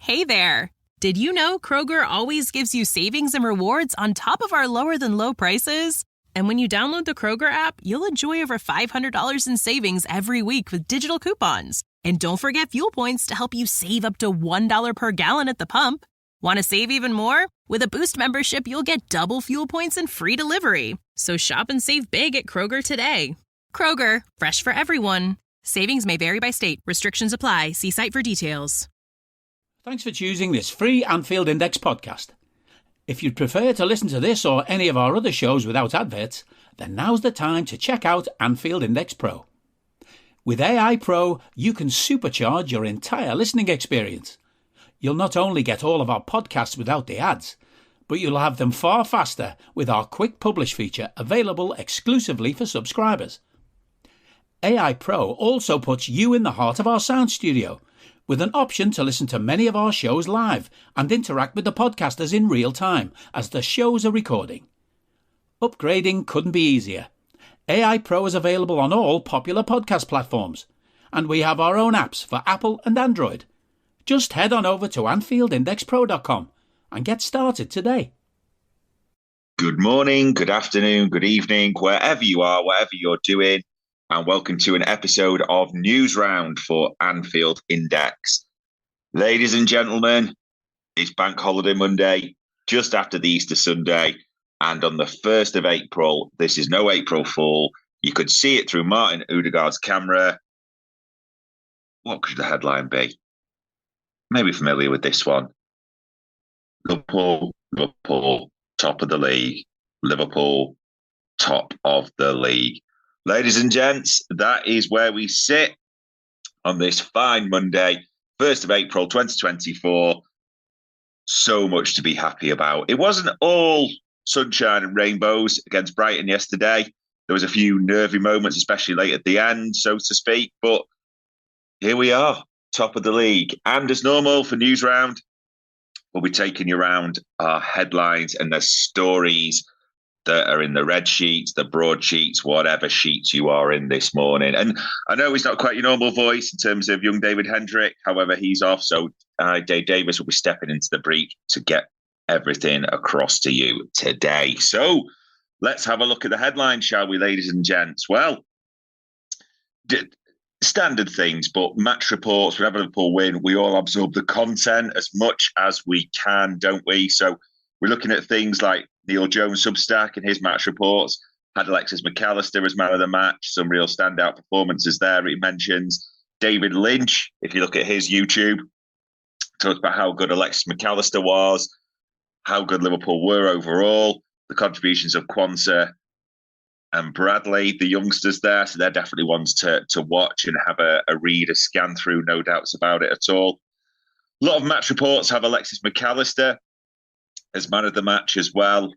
Hey there! Did you know Kroger always gives you savings and rewards on top of our lower-than-low prices? And when you download the Kroger app, you'll enjoy over $500 in savings every week with digital coupons. And don't forget fuel points to help you save up to $1 per gallon at the pump. Want to save even more? With a Boost membership, you'll get double fuel points and free delivery. So shop and save big at Kroger today. Kroger, fresh for everyone. Savings may vary by state. Restrictions apply. See site for details. Thanks for choosing this free Anfield Index podcast. If you'd prefer to listen to this or any of our other shows without adverts, then now's the time to check out Anfield Index Pro. With AI Pro, you can supercharge your entire listening experience. You'll not only get all of our podcasts without the ads, but you'll have them far faster with our quick publish feature available exclusively for subscribers. AI Pro also puts you in the heart of our sound studio, with an option to listen to many of our shows live and interact with the podcasters in real time as the shows are recording. Upgrading couldn't be easier. AI Pro is available on all popular podcast platforms, and we have our own apps for Apple and Android. Just head on over to AnfieldIndexPro.com and get started today. Good morning, good afternoon, good evening, wherever you are, whatever you're doing, and welcome to an episode of Newsround for Anfield Index. Ladies and gentlemen, it's Bank Holiday Monday, just after the Easter Sunday, and on the 1st of April, this is no April Fool. You could see it through Martin Odegaard's camera. What could the headline be? Maybe familiar with this one. Liverpool, top of the league. Liverpool, top of the league. Ladies and gents, that is where we sit on this fine Monday, 1st of April 2024. So much to be happy about. It wasn't all sunshine and rainbows against Brighton yesterday. There was a few nervy moments, especially late at the end, so to speak. But here we are, top of the league. And as normal for Newsround, we'll be taking you around our headlines and the stories that are in the red sheets, the broad sheets, whatever sheets you are in this morning. And I know it's not quite your normal voice in terms of young David Hendrick. However, he's off. So Dave Davis will be stepping into the breach to get everything across to you today. So let's have a look at the headlines, shall we, ladies and gents? Well, standard things, but match reports, whenever Liverpool win, we all absorb the content as much as we can, don't we? So we're looking at things like Neil Jones' Substack and his match reports, had Alexis McAllister as man of the match, some real standout performances there. He mentions David Lynch, if you look at his YouTube, talks about how good Alexis McAllister was, how good Liverpool were overall, the contributions of Quansah and Bradley, the youngsters there. So they're definitely ones to watch and have a read, a scan through, no doubts about it at all. A lot of match reports have Alexis McAllister as man of the match as well.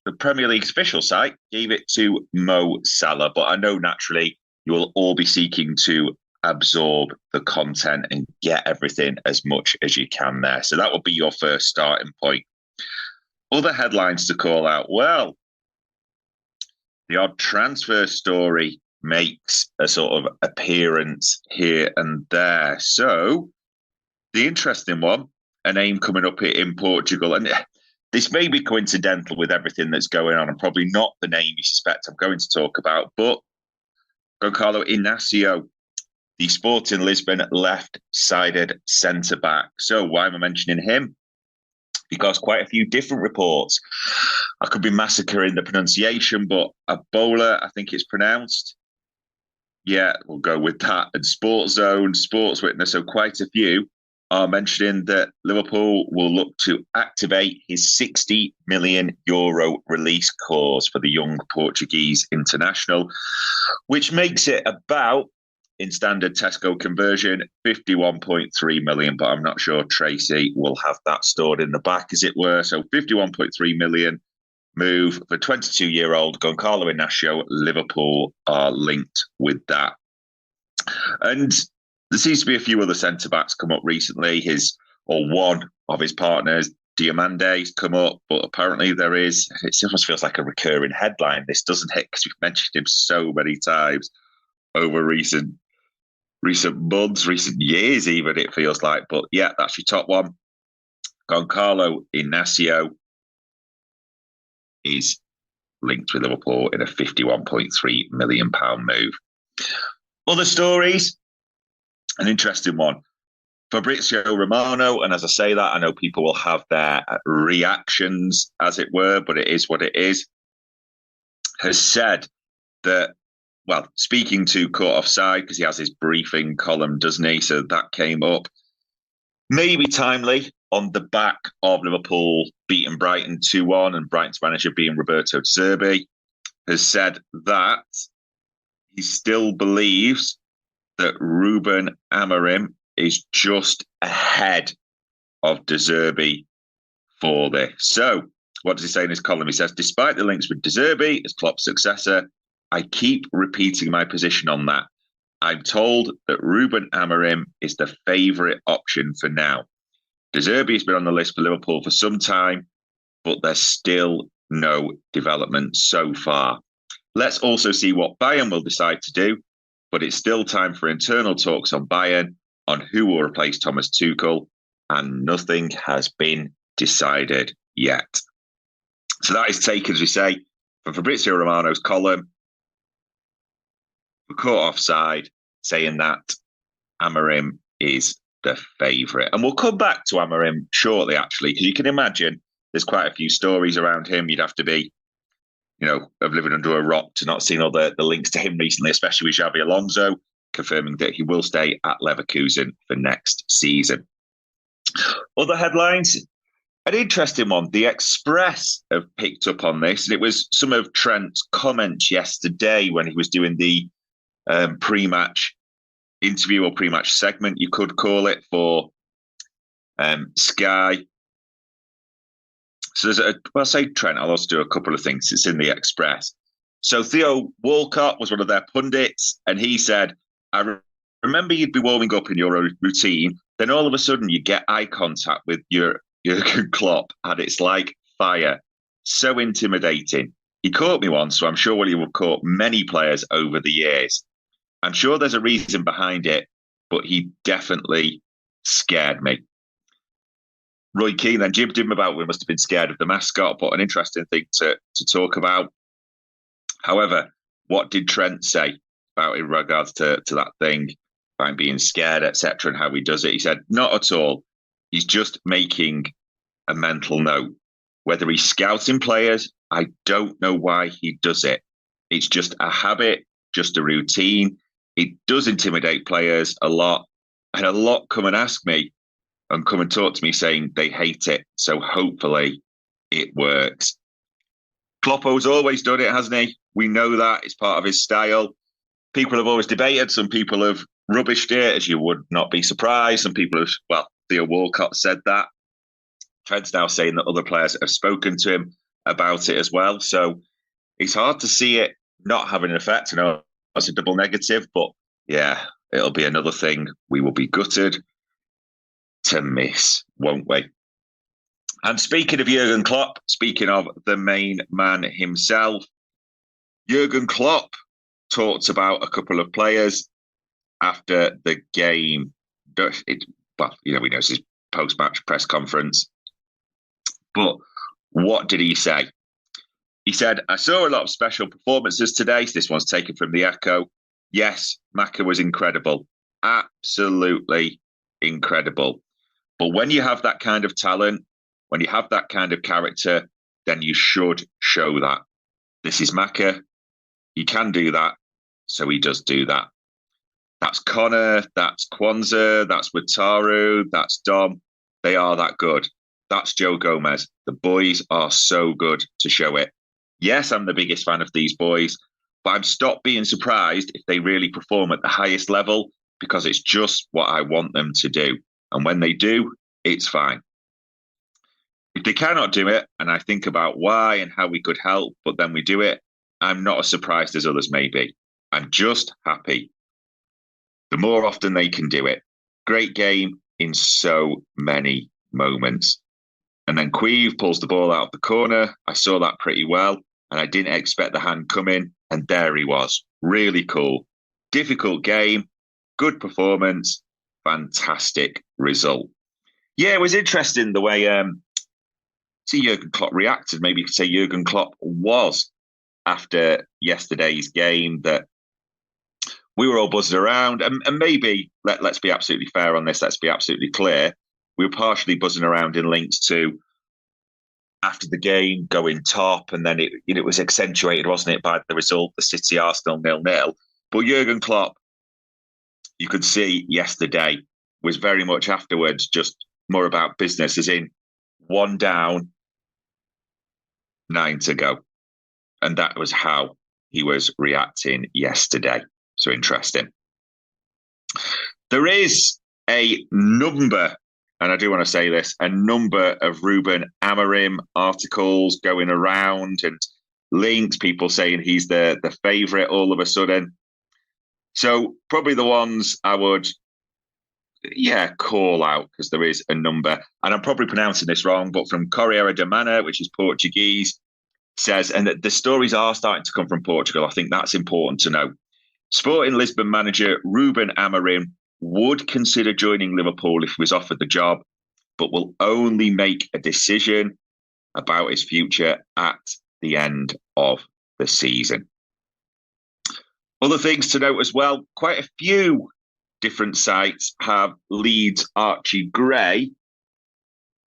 The Premier League's official site gave it to Mo Salah, but I know naturally you will all be seeking to absorb the content and get everything as much as you can there. So that will be your first starting point. Other headlines to call out. Well, the odd transfer story makes a sort of appearance here and there. So the interesting one, a name coming up in Portugal, and this may be coincidental with everything that's going on, and probably not the name you suspect I'm going to talk about, but Goncalo Inacio, the Sporting Lisbon left-sided centre-back. So why am I mentioning him? Because quite a few different reports, I could be massacring the pronunciation, but Ebola, I think it's pronounced. Yeah, we'll go with that. And Sports Zone, Sports Witness, so quite a few are mentioning that Liverpool will look to activate his €60 million release clause for the young Portuguese international, which makes it about, in standard Tesco conversion, 51.3 million, but I'm not sure Tracy will have that stored in the back, as it were. So 51.3 million move for 22-year-old Goncalo Inacio. Liverpool are linked with that. And there seems to be a few other centre-backs come up recently. One of his partners, Diamande's come up, but apparently it almost feels like a recurring headline, this, doesn't it? Because we've mentioned him so many times over recent months, recent years even, it feels like. But yeah, that's your top one. Goncalo Inacio is linked with Liverpool in a £51.3 million move. Other stories, an interesting one. Fabrizio Romano, and as I say that, I know people will have their reactions, as it were, but it is what it is, has said that, well, speaking to Caught Offside, because he has his briefing column, doesn't he? So that came up. Maybe timely on the back of Liverpool beating Brighton 2-1 and Brighton's manager being Roberto De Zerbi, has said that he still believes that Ruben Amorim is just ahead of De Zerbi for this. So what does he say in his column? He says, despite the links with De Zerbi as Klopp's successor, I keep repeating my position on that. I'm told that Ruben Amorim is the favourite option for now. De Zerbi has been on the list for Liverpool for some time, but there's still no development so far. Let's also see what Bayern will decide to do, but it's still time for internal talks on Bayern on who will replace Thomas Tuchel, and nothing has been decided yet. So that is taken, as we say, from Fabrizio Romano's column. We're caught offside, saying that Amorim is the favourite. And we'll come back to Amorim shortly, actually, because you can imagine there's quite a few stories around him. You'd have to be, of living under a rock to not seen all the links to him recently, especially with Xabi Alonso confirming that he will stay at Leverkusen for next season. Other headlines, an interesting one. The Express have picked up on this, and it was some of Trent's comments yesterday when he was doing the pre-match interview or pre-match segment, you could call it, for Sky. So I'll say Trent, I'll also do a couple of things. It's in the Express. So Theo Walcott was one of their pundits, and he said, I remember you'd be warming up in your routine, then all of a sudden you get eye contact with Jurgen Klopp, and it's like fire. So intimidating. He caught me once, so I'm sure he will caught many players over the years. I'm sure there's a reason behind it, but he definitely scared me. Roy Keane then jibbed him about we must have been scared of the mascot, but an interesting thing to talk about. However, what did Trent say about in regards to that thing, about him being scared, etc., and how he does it? He said, not at all. He's just making a mental note. Whether he's scouting players, I don't know why he does it. It's just a habit, just a routine. It does intimidate players a lot, and a lot come and ask me and come and talk to me saying they hate it. So hopefully it works. Kloppo's always done it, hasn't he? We know that. It's part of his style. People have always debated. Some people have rubbished it, as you would not be surprised. Some people have, Theo Walcott said that. Trent's now saying that other players have spoken to him about it as well. So it's hard to see it not having an effect. I know that's a double negative, but yeah, it'll be another thing we will be gutted to miss, won't we? And speaking of Jurgen Klopp, speaking of the main man himself, Jurgen Klopp talked about a couple of players after the game. We know it's his post-match press conference. But what did he say? He said, I saw a lot of special performances today. So this one's taken from the Echo. Yes, Maka was incredible. Absolutely incredible. But when you have that kind of talent, when you have that kind of character, then you should show that. This is Maka. He can do that. So he does do that. That's Connor. That's Kwanzaa. That's Wataru. That's Dom. They are that good. That's Joe Gomez. The boys are so good to show it. Yes, I'm the biggest fan of these boys, but I'm stopped being surprised if they really perform at the highest level, because it's just what I want them to do. And when they do, it's fine. If they cannot do it, and I think about why and how we could help, but then we do it, I'm not as surprised as others may be. I'm just happy. The more often they can do it. Great game in so many moments. And then Queeve pulls the ball out of the corner. I saw that pretty well, and I didn't expect the hand coming, and there he was. Really cool. Difficult game, good performance, fantastic result. Yeah, it was interesting the way Jurgen Klopp reacted. Maybe you could say Jurgen Klopp was after yesterday's game, that we were all buzzing around, and maybe let's be absolutely fair on this. Let's be absolutely clear. We were partially buzzing around in links to after the game going top, and then it was accentuated, wasn't it, by the result, the City Arsenal 0-0. But Jurgen Klopp, you could see yesterday, was very much afterwards just more about business, as in 1 down, 9 to go. And that was how he was reacting yesterday. So interesting. There is a number, and I do want to say this, a number of Ruben Amorim articles going around and links, people saying he's the favourite all of a sudden. So probably the ones I would call out, because there is a number, and I'm probably pronouncing this wrong, but from Correio da Manhã, which is Portuguese, says, and that the stories are starting to come from Portugal. I think that's important to know. Sporting Lisbon manager Ruben Amorim would consider joining Liverpool if he was offered the job, but will only make a decision about his future at the end of the season. Other things to note as well, quite a few different sites have Leeds Archie Gray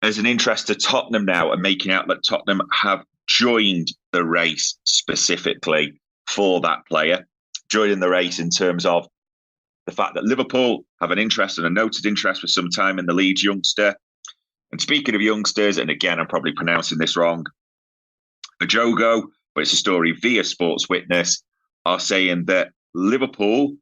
as an interest to Tottenham now, and making out that Tottenham have joined the race specifically for that player. Joining the race in terms of the fact that Liverpool have an interest and a noted interest for some time in the Leeds youngster. And speaking of youngsters, and again, I'm probably pronouncing this wrong, Ajogo, but it's a story via Sports Witness, are saying that Liverpool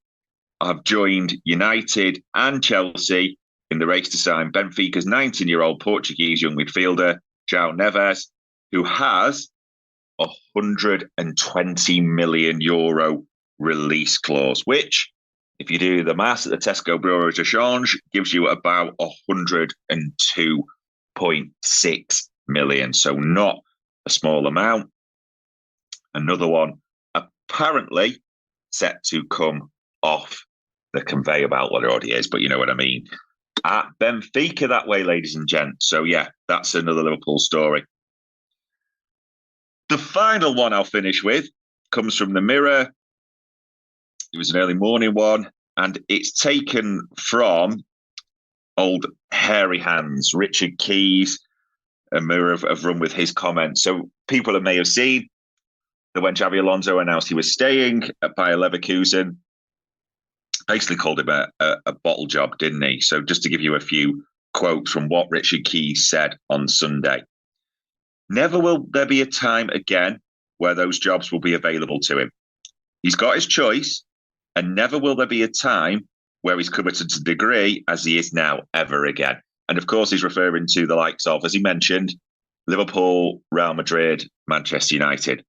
have joined United and Chelsea in the race to sign Benfica's 19-year-old Portuguese young midfielder, João Neves, who has a €120 million release clause, which, if you do the maths at the Tesco Bureau de Change, gives you about 102.6 million. So not a small amount. Another one apparently set to come off the conveyor belt. Well, it already is, but you know what I mean. At Benfica that way, ladies and gents. So yeah, that's another Liverpool story. The final one I'll finish with comes from the Mirror. It was an early morning one, and it's taken from old hairy hands. Richard Keys, a Mirror, have run with his comments. So people may have seen that when Xabi Alonso announced he was staying at Bayer Leverkusen, basically called him a bottle job, didn't he? So just to give you a few quotes from what Richard Keys said on Sunday. Never will there be a time again where those jobs will be available to him. He's got his choice, and never will there be a time where he's committed to the degree as he is now ever again. And of course, he's referring to the likes of, as he mentioned, Liverpool, Real Madrid, Manchester United.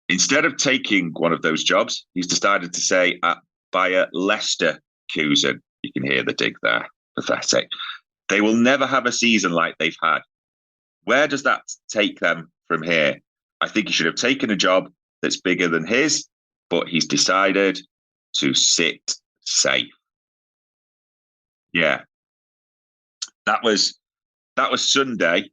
Instead of taking one of those jobs, he's decided to say at Bayer Leverkusen. You can hear the dig there. Pathetic. They will never have a season like they've had. Where does that take them from here? I think he should have taken a job that's bigger than his, but he's decided to sit safe. Yeah. That was Sunday,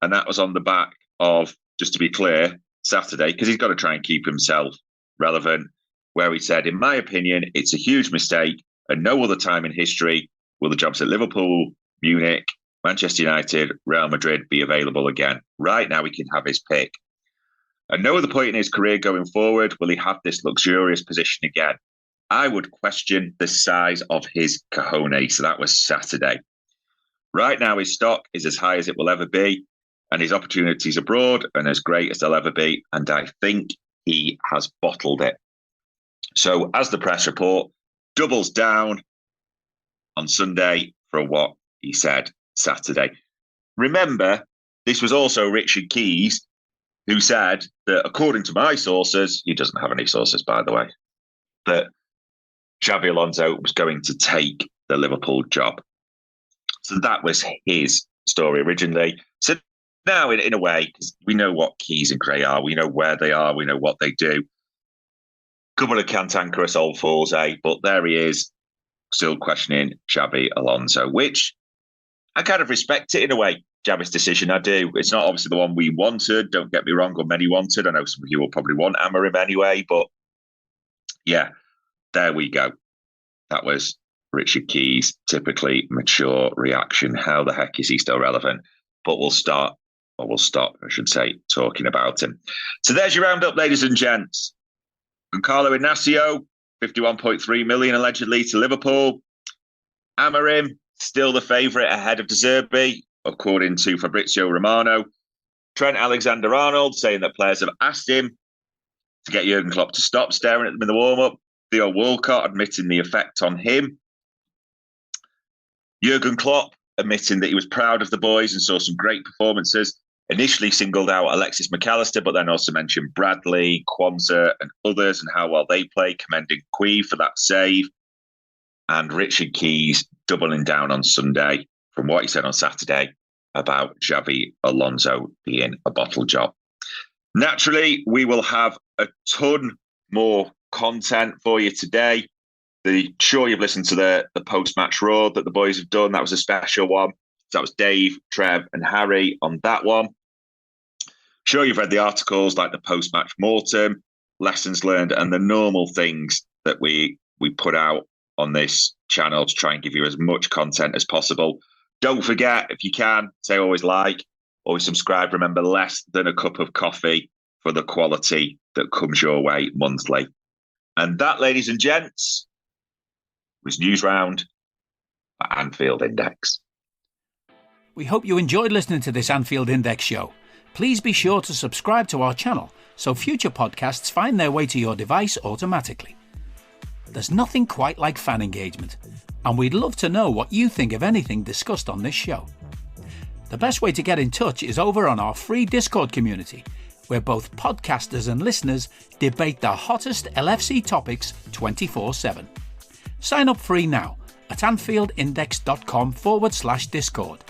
and that was on the back of, just to be clear, Saturday, because he's got to try and keep himself relevant, where he said, in my opinion, it's a huge mistake, and no other time in history will the jobs at Liverpool, Munich, Manchester United, Real Madrid be available again. Right now, he can have his pick. At no other point in his career going forward will he have this luxurious position again. I would question the size of his cojones. So that was Saturday. Right now, his stock is as high as it will ever be, and his opportunities abroad are as great as they'll ever be. And I think he has bottled it. So as the press report doubles down on Sunday for what he said Saturday. Remember, this was also Richard Keys who said that, according to my sources, he doesn't have any sources, by the way, that Xabi Alonso was going to take the Liverpool job. So that was his story originally. So now, in a way, because we know what Keys and Gray are, we know where they are, we know what they do. Couple of cantankerous old fools, eh? But there he is, still questioning Xabi Alonso, which I kind of respect it in a way. Xabi's decision, I do. It's not obviously the one we wanted, don't get me wrong, or many wanted. I know some of you will probably want Amorim anyway, but yeah, there we go. That was Richard Keys' typically mature reaction. How the heck is he still relevant? But we'll stop, I should say, talking about him. So there's your roundup, ladies and gents. Carlo Inacio, 51.3 million allegedly to Liverpool. Amorim, still the favourite ahead of De Zerbi, according to Fabrizio Romano. Trent Alexander-Arnold saying that players have asked him to get Jurgen Klopp to stop staring at them in the warm-up. Theo Walcott admitting the effect on him. Jurgen Klopp admitting that he was proud of the boys and saw some great performances. Initially singled out Alexis McAllister, but then also mentioned Bradley, Kwanzaa and others and how well they played, commending Qui for that save. And Richard Keys doubling down on Sunday from what he said on Saturday about Xabi Alonso being a bottle job. Naturally, we will have a ton more content for you today. Sure you've listened to the post-match Raw that the boys have done. That was a special one. So that was Dave, Trev and Harry on that one. Sure you've read the articles like the post-match Mortem, lessons learned and the normal things that we put out on this channel to try and give you as much content as possible. Don't forget, if you can, say always like, always subscribe. Remember, less than a cup of coffee for the quality that comes your way monthly. And that, ladies and gents, was Newsround for Anfield Index. We hope you enjoyed listening to this Anfield Index show. Please be sure to subscribe to our channel so future podcasts find their way to your device automatically. There's nothing quite like fan engagement, and we'd love to know what you think of anything discussed on this show. The best way to get in touch is over on our free Discord community, where both podcasters and listeners debate the hottest LFC topics 24/7. Sign up free now at anfieldindex.com/Discord.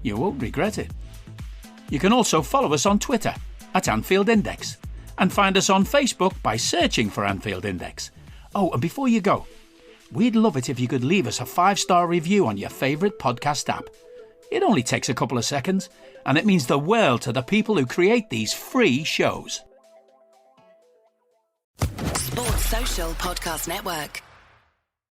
You won't regret it. You can also follow us on Twitter at Anfield Index and find us on Facebook by searching for Anfield Index. Oh, and before you go, we'd love it if you could leave us a 5-star review on your favourite podcast app. It only takes a couple of seconds, and it means the world to the people who create these free shows. Sports Social Podcast Network.